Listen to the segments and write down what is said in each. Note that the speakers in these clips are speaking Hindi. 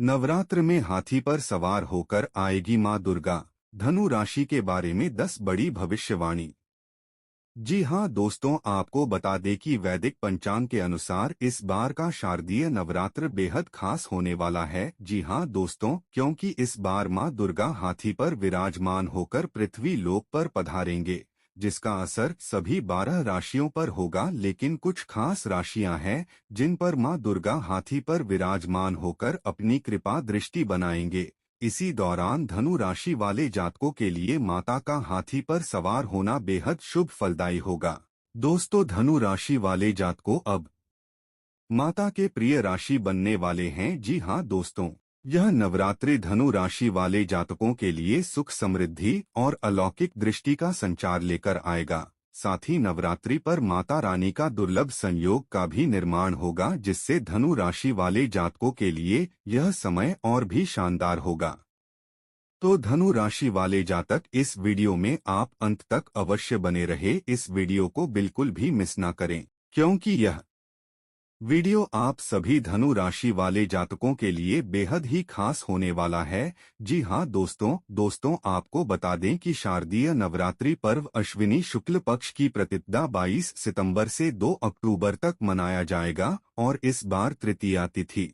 नवरात्र में हाथी पर सवार होकर आएगी मां दुर्गा। धनु राशि के बारे में 10 बड़ी भविष्यवाणी। जी हां दोस्तों, आपको बता दें कि वैदिक पंचांग के अनुसार इस बार का शारदीय नवरात्र बेहद खास होने वाला है। जी हां दोस्तों, क्योंकि इस बार मां दुर्गा हाथी पर विराजमान होकर पृथ्वी लोक पर पधारेंगे, जिसका असर सभी 12 राशियों पर होगा। लेकिन कुछ खास राशियां हैं जिन पर मां दुर्गा हाथी पर विराजमान होकर अपनी कृपा दृष्टि बनाएंगे। इसी दौरान धनु राशि वाले जातकों के लिए माता का हाथी पर सवार होना बेहद शुभ फलदायी होगा। दोस्तों, धनु राशि वाले जातकों अब माता के प्रिय राशि बनने वाले हैं। जी हां दोस्तों, यह नवरात्रि धनु राशि वाले जातकों के लिए सुख, समृद्धि और अलौकिक दृष्टि का संचार लेकर आएगा। साथ ही नवरात्रि पर माता रानी का दुर्लभ संयोग का भी निर्माण होगा, जिससे धनु राशि वाले जातकों के लिए यह समय और भी शानदार होगा। तो धनु राशि वाले जातक, इस वीडियो में आप अंत तक अवश्य बने रहे। इस वीडियो को बिल्कुल भी मिस ना करें, क्योंकि यह वीडियो आप सभी धनु राशि वाले जातकों के लिए बेहद ही खास होने वाला है। जी हां दोस्तों आपको बता दें कि शारदीय नवरात्रि पर्व अश्विनी शुक्ल पक्ष की प्रतिपदा 22 सितंबर से 2 अक्टूबर तक मनाया जाएगा और इस बार तृतीया तिथि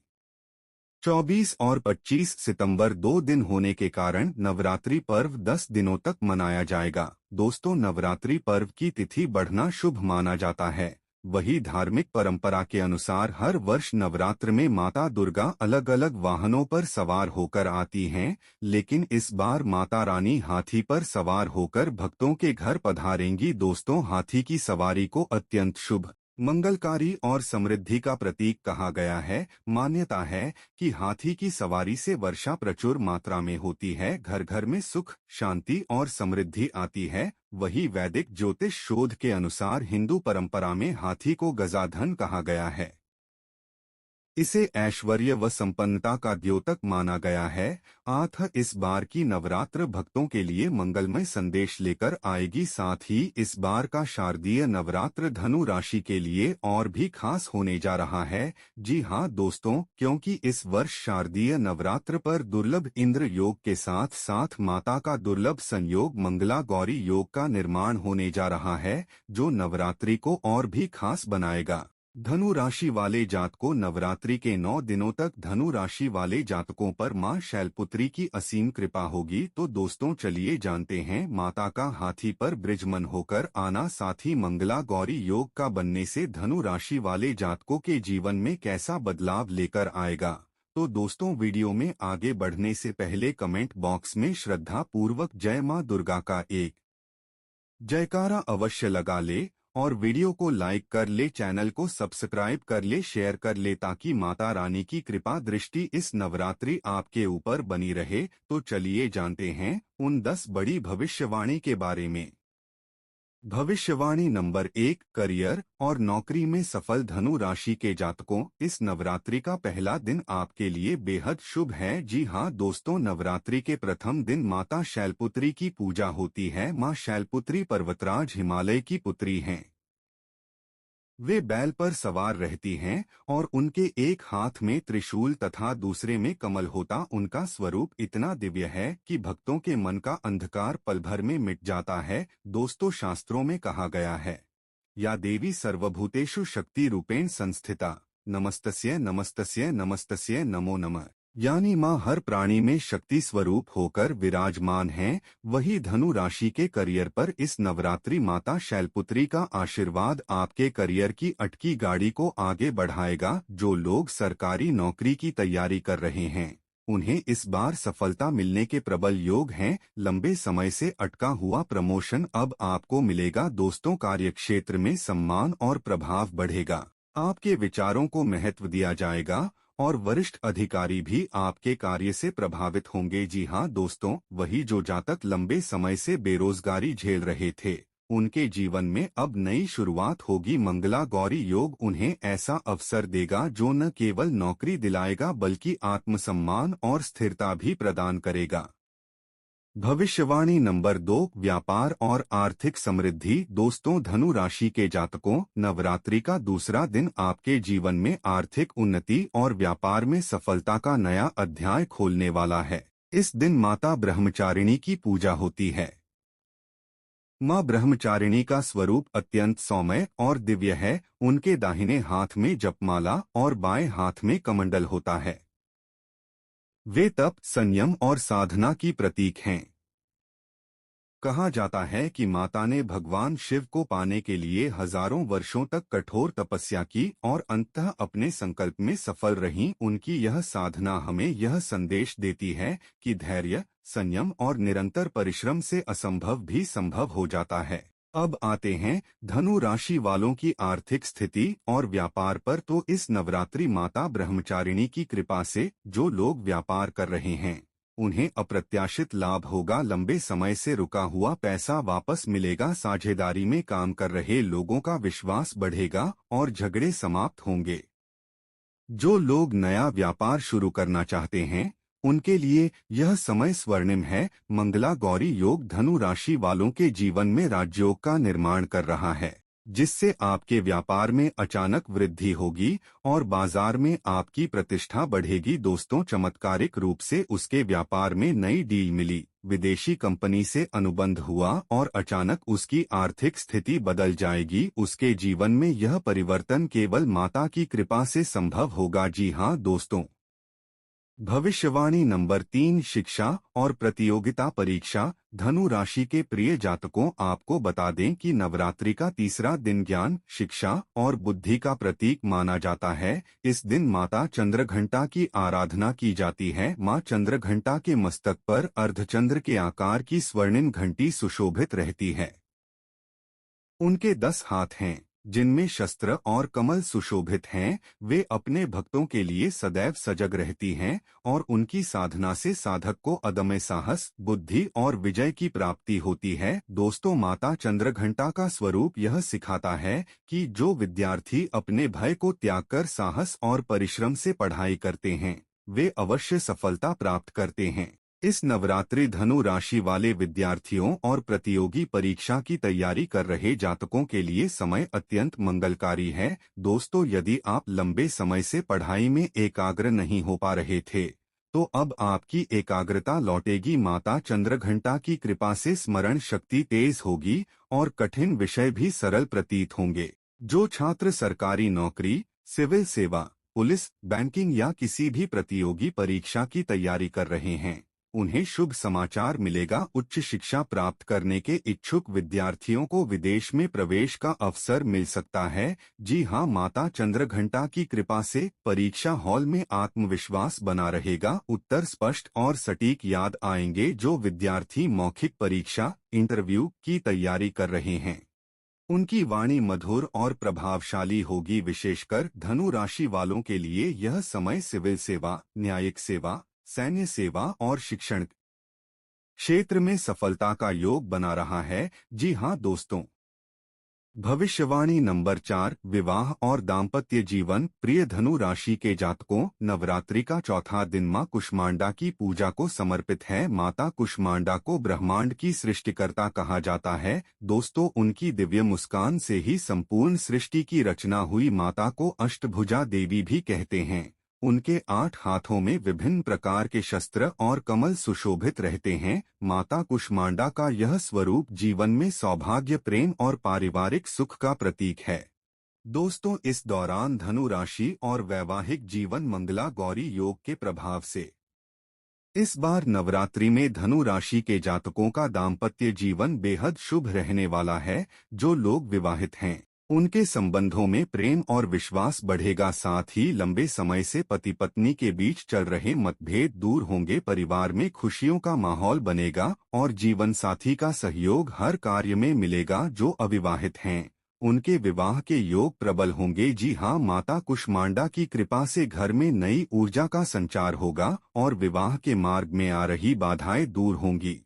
24 और 25 सितंबर 2 दिन होने के कारण नवरात्रि पर्व 10 दिनों तक मनाया जाएगा। दोस्तों, नवरात्रि पर्व की तिथि बढ़ना शुभ माना जाता है। वही धार्मिक परंपरा के अनुसार हर वर्ष नवरात्र में माता दुर्गा अलग अलग वाहनों पर सवार होकर आती हैं, लेकिन इस बार माता रानी हाथी पर सवार होकर भक्तों के घर पधारेंगी। दोस्तों, हाथी की सवारी को अत्यंत शुभ, मंगलकारी और समृद्धि का प्रतीक कहा गया है। मान्यता है कि हाथी की सवारी से वर्षा प्रचुर मात्रा में होती है, घर घर में सुख, शांति और समृद्धि आती है। वही वैदिक ज्योतिष शोध के अनुसार हिंदू परंपरा में हाथी को गजाधन कहा गया है। इसे ऐश्वर्य व संपन्नता का द्योतक माना गया है। इस बार की नवरात्र भक्तों के लिए मंगलमय संदेश लेकर आएगी। साथ ही इस बार का शारदीय नवरात्र धनु राशि के लिए और भी खास होने जा रहा है। जी हां दोस्तों, क्योंकि इस वर्ष शारदीय नवरात्र पर दुर्लभ इंद्र योग के साथ साथ माता का दुर्लभ संयोग मंगला गौरी योग का निर्माण होने जा रहा है, जो नवरात्रि को और भी खास बनाएगा। धनु राशि वाले जातकों, नवरात्रि के 9 दिनों तक धनु राशि वाले जातकों पर मां शैलपुत्री की असीम कृपा होगी। तो दोस्तों, चलिए जानते हैं माता का हाथी पर ब्रिजमन होकर आना, साथ ही मंगला गौरी योग का बनने से धनु राशि वाले जातकों के जीवन में कैसा बदलाव लेकर आएगा। तो दोस्तों, वीडियो में आगे बढ़ने से पहले कमेंट बॉक्स में श्रद्धा पूर्वक जय मां दुर्गा का एक जयकारा अवश्य लगा ले और वीडियो को लाइक कर ले, चैनल को सब्सक्राइब कर ले, शेयर कर ले, ताकि माता रानी की कृपा दृष्टि इस नवरात्रि आपके ऊपर बनी रहे। तो चलिए जानते हैं उन 10 बड़ी भविष्यवाणी के बारे में। भविष्यवाणी नंबर 1, करियर और नौकरी में सफल धनु राशि के जातकों, इस नवरात्रि का पहला दिन आपके लिए बेहद शुभ है। जी हां दोस्तों, नवरात्रि के प्रथम दिन माता शैलपुत्री की पूजा होती है। मां शैलपुत्री पर्वतराज हिमालय की पुत्री हैं। वे बैल पर सवार रहती हैं और उनके एक हाथ में त्रिशूल तथा दूसरे में कमल होता। उनका स्वरूप इतना दिव्य है कि भक्तों के मन का अंधकार पल भर में मिट जाता है। दोस्तों, शास्त्रों में कहा गया है, या देवी सर्वभूतेषु शक्ति रूपेण संस्थिता, नमस्तस्यै नमस्तस्यै नमस्तस्यै नमो नमः। यानी मां हर प्राणी में शक्ति स्वरूप होकर विराजमान हैं। वही धनु राशि के करियर पर इस नवरात्रि माता शैलपुत्री का आशीर्वाद आपके करियर की अटकी गाड़ी को आगे बढ़ाएगा। जो लोग सरकारी नौकरी की तैयारी कर रहे हैं, उन्हें इस बार सफलता मिलने के प्रबल योग हैं। लंबे समय से अटका हुआ प्रमोशन अब आपको मिलेगा। दोस्तों, कार्यक्षेत्र में सम्मान और प्रभाव बढ़ेगा। आपके विचारों को महत्व दिया जाएगा और वरिष्ठ अधिकारी भी आपके कार्य से प्रभावित होंगे। जी हां दोस्तों, वही जो जातक लंबे समय से बेरोजगारी झेल रहे थे, उनके जीवन में अब नई शुरुआत होगी। मंगला गौरी योग उन्हें ऐसा अवसर देगा जो न केवल नौकरी दिलाएगा बल्कि आत्मसम्मान और स्थिरता भी प्रदान करेगा। भविष्यवाणी नंबर 2, व्यापार और आर्थिक समृद्धि। दोस्तों, धनु राशि के जातकों, नवरात्रि का दूसरा दिन आपके जीवन में आर्थिक उन्नति और व्यापार में सफलता का नया अध्याय खोलने वाला है। इस दिन माता ब्रह्मचारिणी की पूजा होती है। माँ ब्रह्मचारिणी का स्वरूप अत्यंत सौम्य और दिव्य है। उनके दाहिने हाथ में जपमाला और बाएं हाथ में कमंडल होता है। वे तप, संयम और साधना की प्रतीक हैं। कहा जाता है कि माता ने भगवान शिव को पाने के लिए हजारों वर्षों तक कठोर तपस्या की और अंततः अपने संकल्प में सफल रहीं। उनकी यह साधना हमें यह संदेश देती है कि धैर्य, संयम और निरंतर परिश्रम से असंभव भी संभव हो जाता है। अब आते हैं धनु राशि वालों की आर्थिक स्थिति और व्यापार पर। तो इस नवरात्रि माता ब्रह्मचारिणी की कृपा से जो लोग व्यापार कर रहे हैं उन्हें अप्रत्याशित लाभ होगा। लंबे समय से रुका हुआ पैसा वापस मिलेगा। साझेदारी में काम कर रहे लोगों का विश्वास बढ़ेगा और झगड़े समाप्त होंगे। जो लोग नया व्यापार शुरू करना चाहते हैं उनके लिए यह समय स्वर्णिम है। मंगला गौरी योग धनु राशि वालों के जीवन में राजयोग का निर्माण कर रहा है, जिससे आपके व्यापार में अचानक वृद्धि होगी और बाजार में आपकी प्रतिष्ठा बढ़ेगी। दोस्तों, चमत्कारिक रूप से उसके व्यापार में नई डील मिली, विदेशी कंपनी से अनुबंध हुआ और अचानक उसकी आर्थिक स्थिति बदल जाएगी। उसके जीवन में यह परिवर्तन केवल माता की कृपा से संभव होगा। जी हाँ दोस्तों, भविष्यवाणी नंबर 3, शिक्षा और प्रतियोगिता परीक्षा। धनु राशि के प्रिय जातकों, आपको बता दें कि नवरात्रि का तीसरा दिन ज्ञान, शिक्षा और बुद्धि का प्रतीक माना जाता है। इस दिन माता चंद्रघंटा की आराधना की जाती है। माँ चंद्रघंटा के मस्तक पर अर्धचंद्र के आकार की स्वर्णिम घंटी सुशोभित रहती है। उनके 10 हाथ हैं जिनमें शस्त्र और कमल सुशोभित हैं। वे अपने भक्तों के लिए सदैव सजग रहती हैं और उनकी साधना से साधक को अदम्य साहस, बुद्धि और विजय की प्राप्ति होती है। दोस्तों, माता चंद्रघंटा का स्वरूप यह सिखाता है कि जो विद्यार्थी अपने भय को त्याग कर साहस और परिश्रम से पढ़ाई करते हैं वे अवश्य सफलता प्राप्त करते हैं। इस नवरात्रि धनु राशि वाले विद्यार्थियों और प्रतियोगी परीक्षा की तैयारी कर रहे जातकों के लिए समय अत्यंत मंगलकारी है। दोस्तों, यदि आप लंबे समय से पढ़ाई में एकाग्र नहीं हो पा रहे थे तो अब आपकी एकाग्रता लौटेगी। माता चंद्रघंटा की कृपा से स्मरण शक्ति तेज होगी और कठिन विषय भी सरल प्रतीत होंगे। जो छात्र सरकारी नौकरी, सिविल सेवा, पुलिस, बैंकिंग या किसी भी प्रतियोगी परीक्षा की तैयारी कर रहे हैं उन्हें शुभ समाचार मिलेगा। उच्च शिक्षा प्राप्त करने के इच्छुक विद्यार्थियों को विदेश में प्रवेश का अवसर मिल सकता है। जी हाँ, माता चंद्रघंटा की कृपा से परीक्षा हॉल में आत्मविश्वास बना रहेगा। उत्तर स्पष्ट और सटीक याद आएंगे। जो विद्यार्थी मौखिक परीक्षा, इंटरव्यू की तैयारी कर रहे हैं उनकी वाणी मधुर और प्रभावशाली होगी। विशेषकर धनु राशि वालों के लिए यह समय सिविल सेवा, न्यायिक सेवा, सैन्य सेवा और शिक्षण क्षेत्र में सफलता का योग बना रहा है। जी हाँ दोस्तों, भविष्यवाणी नंबर 4, विवाह और दाम्पत्य जीवन। प्रिय धनु राशि के जातकों, नवरात्रि का चौथा दिन माँ कुष्मांडा की पूजा को समर्पित है। माता कुष्मांडा को ब्रह्मांड की सृष्टिकर्ता कहा जाता है। दोस्तों, उनकी दिव्य मुस्कान से ही संपूर्ण सृष्टि की रचना हुई। माता को अष्टभुजा देवी भी कहते हैं। उनके 8 हाथों में विभिन्न प्रकार के शस्त्र और कमल सुशोभित रहते हैं। माता कुष्मांडा का यह स्वरूप जीवन में सौभाग्य, प्रेम और पारिवारिक सुख का प्रतीक है। दोस्तों, इस दौरान धनु राशि और वैवाहिक जीवन मंगला गौरी योग के प्रभाव से इस बार नवरात्रि में धनु राशि के जातकों का दाम्पत्य जीवन बेहद शुभ रहने वाला है। जो लोग विवाहित हैं उनके संबंधों में प्रेम और विश्वास बढ़ेगा। साथ ही लंबे समय से पति पत्नी के बीच चल रहे मतभेद दूर होंगे। परिवार में खुशियों का माहौल बनेगा और जीवन साथी का सहयोग हर कार्य में मिलेगा। जो अविवाहित हैं उनके विवाह के योग प्रबल होंगे। जी हाँ, माता कुष्मांडा की कृपा से घर में नई ऊर्जा का संचार होगा और विवाह के मार्ग में आ रही बाधाएं दूर होंगी।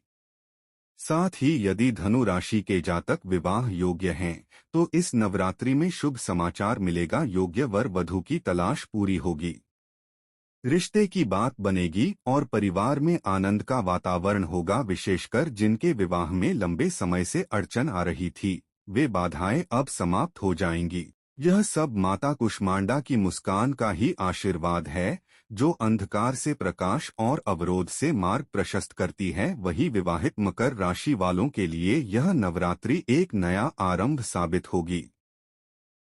साथ ही यदि धनु राशि के जातक विवाह योग्य हैं तो इस नवरात्रि में शुभ समाचार मिलेगा। योग्य वर वधू की तलाश पूरी होगी। रिश्ते की बात बनेगी और परिवार में आनंद का वातावरण होगा। विशेषकर जिनके विवाह में लंबे समय से अड़चन आ रही थी, वे बाधाएं अब समाप्त हो जाएंगी। यह सब माता कुष्मांडा की मुस्कान का ही आशीर्वाद है, जो अंधकार से प्रकाश और अवरोध से मार्ग प्रशस्त करती है। वही विवाहित मकर राशि वालों के लिए यह नवरात्रि एक नया आरंभ साबित होगी।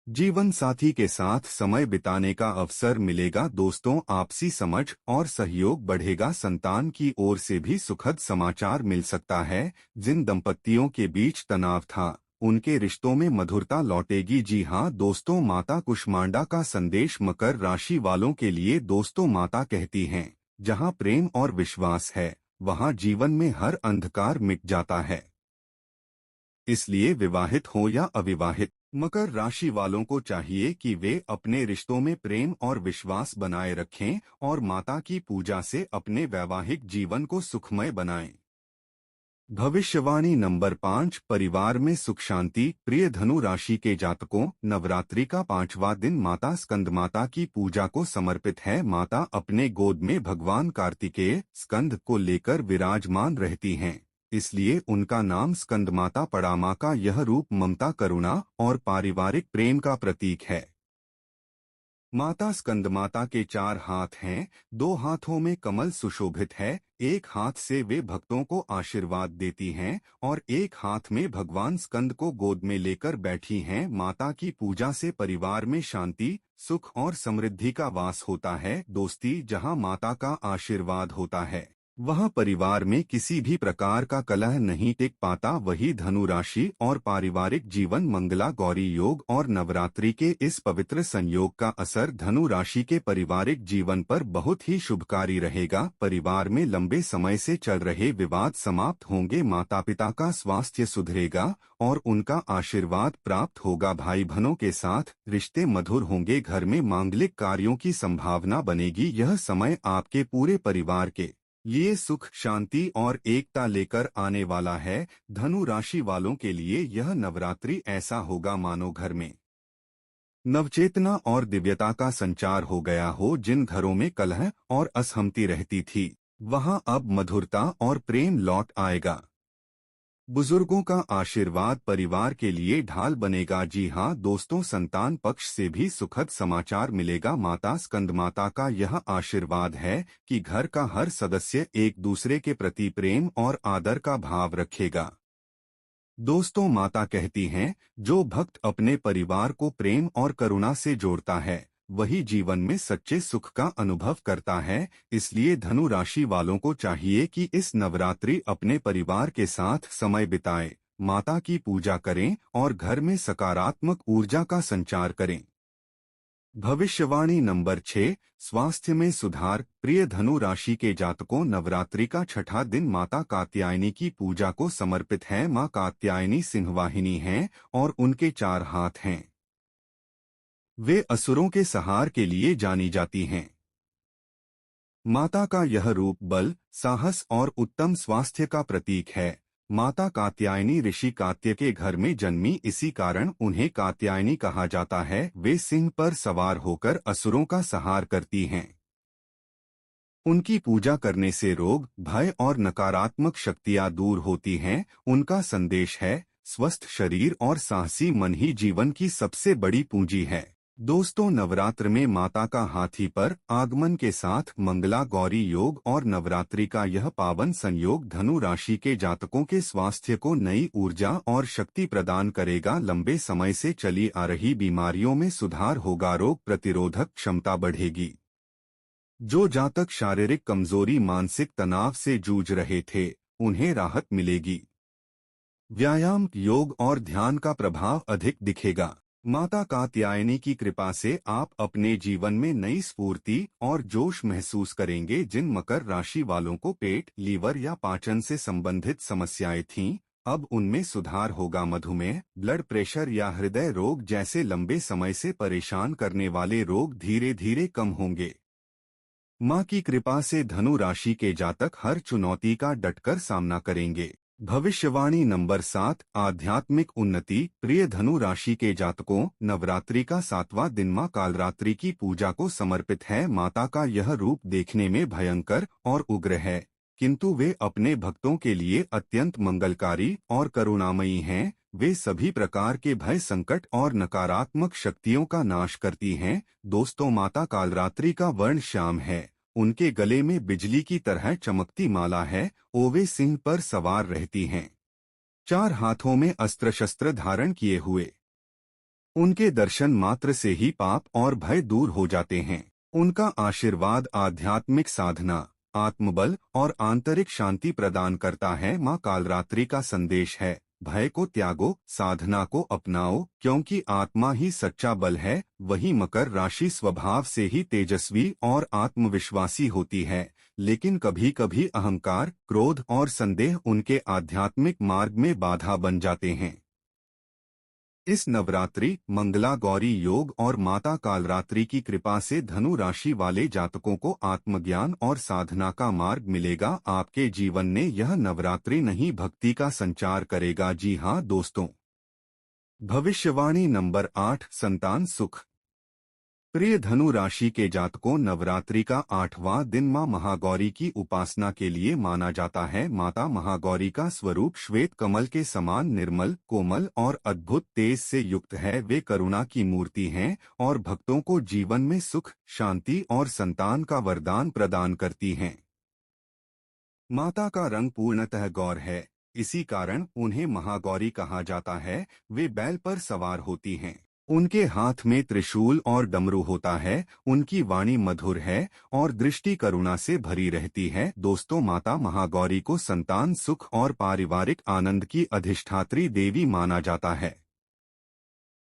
जीवन साथी के साथ समय बिताने का अवसर मिलेगा। दोस्तों, आपसी समझ और सहयोग बढ़ेगा। संतान की ओर से भी सुखद समाचार मिल सकता है। जिन दंपतियों के बीच तनाव था, उनके रिश्तों में मधुरता लौटेगी। जी हाँ दोस्तों, माता कुष्मांडा का संदेश मकर राशि वालों के लिए। दोस्तों, माता कहती हैं, जहाँ प्रेम और विश्वास है, वहाँ जीवन में हर अंधकार मिट जाता है। इसलिए विवाहित हो या अविवाहित, मकर राशि वालों को चाहिए कि वे अपने रिश्तों में प्रेम और विश्वास बनाए रखें और माता की पूजा से अपने वैवाहिक जीवन को सुखमय बनाएं। भविष्यवाणी नंबर 5, परिवार में सुख शांति। प्रिय धनु राशि के जातकों, नवरात्रि का 5वां दिन माता स्कंदमाता की पूजा को समर्पित है। माता अपने गोद में भगवान कार्तिकेय स्कंद को लेकर विराजमान रहती हैं, इसलिए उनका नाम स्कंदमाता पड़ा। मां का यह रूप ममता, करुणा और पारिवारिक प्रेम का प्रतीक है। माता स्कंदमाता के 4 हाथ हैं, 2 हाथों में कमल सुशोभित है। एक हाथ से वे भक्तों को आशीर्वाद देती हैं और एक हाथ में भगवान स्कंद को गोद में लेकर बैठी हैं। माता की पूजा से परिवार में शांति, सुख और समृद्धि का वास होता है। दोस्ती, जहां माता का आशीर्वाद होता है, वहाँ परिवार में किसी भी प्रकार का कलह नहीं टिक पाता। वही धनु राशि और पारिवारिक जीवन। मंगला गौरी योग और नवरात्रि के इस पवित्र संयोग का असर धनु राशि के पारिवारिक जीवन पर बहुत ही शुभकारी रहेगा। परिवार में लंबे समय से चल रहे विवाद समाप्त होंगे। माता पिता का स्वास्थ्य सुधरेगा और उनका आशीर्वाद प्राप्त होगा। भाई बहनों के साथ रिश्ते मधुर होंगे। घर में मांगलिक कार्यों की संभावना बनेगी। यह समय आपके पूरे परिवार के ये सुख, शांति और एकता लेकर आने वाला है। धनु राशि वालों के लिए यह नवरात्रि ऐसा होगा मानो घर में नवचेतना और दिव्यता का संचार हो गया हो। जिन घरों में कलह और असहमति रहती थी, वहां अब मधुरता और प्रेम लौट आएगा। बुजुर्गों का आशीर्वाद परिवार के लिए ढाल बनेगा। जी हाँ दोस्तों, संतान पक्ष से भी सुखद समाचार मिलेगा। माता स्कंदमाता का यह आशीर्वाद है कि घर का हर सदस्य एक दूसरे के प्रति प्रेम और आदर का भाव रखेगा। दोस्तों, माता कहती हैं, जो भक्त अपने परिवार को प्रेम और करुणा से जोड़ता है, वही जीवन में सच्चे सुख का अनुभव करता है। इसलिए धनु राशि वालों को चाहिए कि इस नवरात्रि अपने परिवार के साथ समय बिताएं, माता की पूजा करें और घर में सकारात्मक ऊर्जा का संचार करें। भविष्यवाणी नंबर 6, स्वास्थ्य में सुधार। प्रिय धनु राशि के जातकों, नवरात्रि का 6ठा दिन माता कात्यायनी की पूजा को समर्पित है। मां कात्यायनी सिंहवाहिनी हैं और उनके 4 हाथ हैं। वे असुरों के संहार के लिए जानी जाती हैं। माता का यह रूप बल, साहस और उत्तम स्वास्थ्य का प्रतीक है। माता कात्यायनी ऋषि कात्य के घर में जन्मी, इसी कारण उन्हें कात्यायनी कहा जाता है। वे सिंह पर सवार होकर असुरों का संहार करती हैं। उनकी पूजा करने से रोग, भय और नकारात्मक शक्तियां दूर होती हैं। उनका संदेश है, स्वस्थ शरीर और साहसी मन ही जीवन की सबसे बड़ी पूंजी है। दोस्तों, नवरात्र में माता का हाथी पर आगमन के साथ मंगला गौरी योग और नवरात्रि का यह पावन संयोग धनु राशि के जातकों के स्वास्थ्य को नई ऊर्जा और शक्ति प्रदान करेगा। लंबे समय से चली आ रही बीमारियों में सुधार होगा। रोग प्रतिरोधक क्षमता बढ़ेगी। जो जातक शारीरिक कमजोरी, मानसिक तनाव से जूझ रहे थे, उन्हें राहत मिलेगी। व्यायाम, योग और ध्यान का प्रभाव अधिक दिखेगा। माता कात्यायनी की कृपा से आप अपने जीवन में नई स्फूर्ति और जोश महसूस करेंगे। जिन मकर राशि वालों को पेट, लीवर या पाचन से संबंधित समस्याएं थीं, अब उनमें सुधार होगा। मधुमेह, ब्लड प्रेशर या हृदय रोग जैसे लंबे समय से परेशान करने वाले रोग धीरे धीरे कम होंगे। मां की कृपा से धनु राशि के जातक हर चुनौती का डटकर सामना करेंगे। भविष्यवाणी नंबर 7, आध्यात्मिक उन्नति। प्रिय धनु राशि के जातकों, नवरात्रि का 7वां दिन मां कालरात्रि की पूजा को समर्पित है। माता का यह रूप देखने में भयंकर और उग्र है, किंतु वे अपने भक्तों के लिए अत्यंत मंगलकारी और करुणामयी हैं। वे सभी प्रकार के भय, संकट और नकारात्मक शक्तियों का नाश करती हैं। दोस्तों, माता कालरात्रि का वर्ण श्याम है। उनके गले में बिजली की तरह चमकती माला है। ओवे सिंह पर सवार रहती हैं, 4 हाथों में अस्त्र शस्त्र धारण किए हुए। उनके दर्शन मात्र से ही पाप और भय दूर हो जाते हैं। उनका आशीर्वाद आध्यात्मिक साधना, आत्मबल और आंतरिक शांति प्रदान करता है। मां कालरात्रि का संदेश है, भय को त्यागो, साधना को अपनाओ, क्योंकि आत्मा ही सच्चा बल है। वही मकर राशि स्वभाव से ही तेजस्वी और आत्मविश्वासी होती है, लेकिन कभी कभी अहंकार, क्रोध और संदेह उनके आध्यात्मिक मार्ग में बाधा बन जाते हैं। इस नवरात्रि, मंगला गौरी योग और माता कालरात्रि की कृपा से धनु राशि वाले जातकों को आत्मज्ञान और साधना का मार्ग मिलेगा। आपके जीवन में यह नवरात्रि नहीं, भक्ति का संचार करेगा। जी हाँ दोस्तों, भविष्यवाणी नंबर 8, संतान सुख। प्रिय धनु राशि के जातकों, नवरात्रि का 8वां दिन मां महागौरी की उपासना के लिए माना जाता है। माता महागौरी का स्वरूप श्वेत कमल के समान निर्मल, कोमल और अद्भुत तेज से युक्त है। वे करुणा की मूर्ति हैं और भक्तों को जीवन में सुख, शांति और संतान का वरदान प्रदान करती हैं। माता का रंग पूर्णतः गौर है, इसी कारण उन्हें महागौरी कहा जाता है। वे बैल पर सवार होती हैं। उनके हाथ में त्रिशूल और डमरू होता है। उनकी वाणी मधुर है और दृष्टि करुणा से भरी रहती है। दोस्तों, माता महागौरी को संतान सुख और पारिवारिक आनंद की अधिष्ठात्री देवी माना जाता है।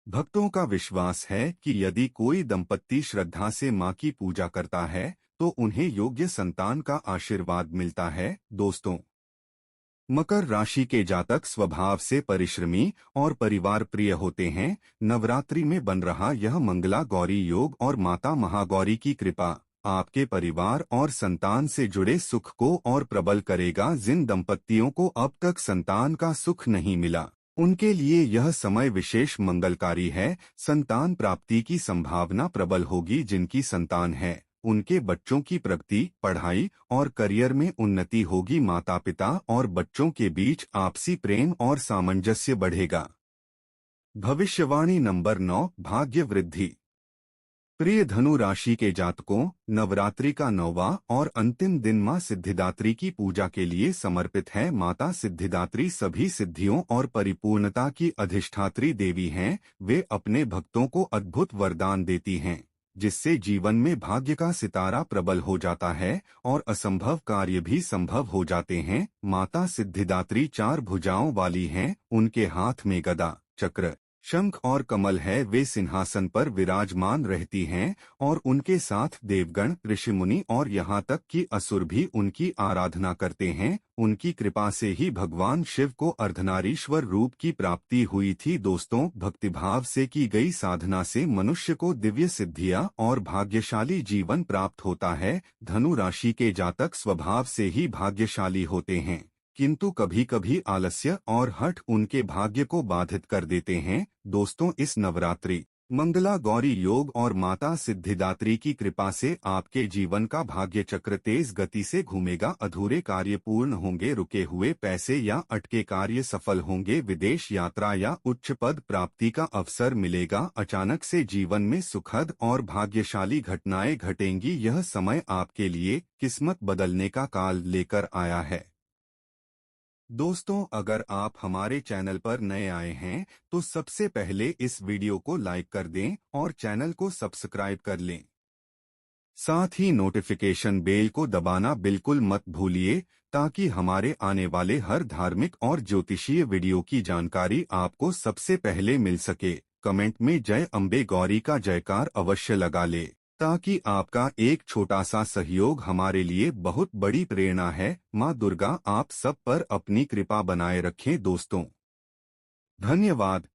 भक्तों का विश्वास है कि यदि कोई दंपत्ति श्रद्धा से मां की पूजा करता है तो उन्हें योग्य संतान का आशीर्वाद मिलता है। दोस्तों, मकर राशि के जातक स्वभाव से परिश्रमी और परिवार प्रिय होते हैं। नवरात्रि में बन रहा यह मंगला गौरी योग और माता महागौरी की कृपा आपके परिवार और संतान से जुड़े सुख को और प्रबल करेगा। जिन दंपत्तियों को अब तक संतान का सुख नहीं मिला, उनके लिए यह समय विशेष मंगलकारी है। संतान प्राप्ति की संभावना प्रबल होगी। जिनकी संतान है, उनके बच्चों की प्रगति, पढ़ाई और करियर में उन्नति होगी। माता पिता और बच्चों के बीच आपसी प्रेम और सामंजस्य बढ़ेगा। भविष्यवाणी नंबर 9, भाग्य वृद्धि। प्रिय धनु राशि के जातकों, नवरात्रि का 9वां और अंतिम दिन मां सिद्धिदात्री की पूजा के लिए समर्पित है। माता सिद्धिदात्री सभी सिद्धियों और परिपूर्णता की अधिष्ठात्री देवी हैं। वे अपने भक्तों को अद्भुत वरदान देती हैं, जिससे जीवन में भाग्य का सितारा प्रबल हो जाता है और असंभव कार्य भी संभव हो जाते हैं। माता सिद्धिदात्री 4 भुजाओं वाली हैं। उनके हाथ में गदा, चक्र, शंख और कमल है। वे सिंहासन पर विराजमान रहती हैं और उनके साथ देवगण, ऋषिमुनि और यहाँ तक कि असुर भी उनकी आराधना करते हैं। उनकी कृपा से ही भगवान शिव को अर्धनारीश्वर रूप की प्राप्ति हुई थी। दोस्तों, भक्तिभाव से की गई साधना से मनुष्य को दिव्य सिद्धियां और भाग्यशाली जीवन प्राप्त होता है। धनु राशि के जातक स्वभाव से ही भाग्यशाली होते हैं, किंतु कभी कभी आलस्य और हठ उनके भाग्य को बाधित कर देते हैं। दोस्तों, इस नवरात्रि, मंगला गौरी योग और माता सिद्धिदात्री की कृपा से आपके जीवन का भाग्य चक्र तेज गति से घूमेगा। अधूरे कार्य पूर्ण होंगे, रुके हुए पैसे या अटके कार्य सफल होंगे, विदेश यात्रा या उच्च पद प्राप्ति का अवसर मिलेगा। अचानक से जीवन में सुखद और भाग्यशाली घटनाएं घटेंगी। यह समय आपके लिए किस्मत बदलने का काल लेकर आया है। दोस्तों, अगर आप हमारे चैनल पर नए आए हैं तो सबसे पहले इस वीडियो को लाइक कर दें और चैनल को सब्सक्राइब कर लें। साथ ही नोटिफिकेशन बेल को दबाना बिल्कुल मत भूलिए, ताकि हमारे आने वाले हर धार्मिक और ज्योतिषीय वीडियो की जानकारी आपको सबसे पहले मिल सके। कमेंट में जय अम्बे गौरी का जयकार अवश्य लगा ले, ताकि आपका एक छोटा सा सहयोग हमारे लिए बहुत बड़ी प्रेरणा है। माँ दुर्गा आप सब पर अपनी कृपा बनाए रखें। दोस्तों, धन्यवाद।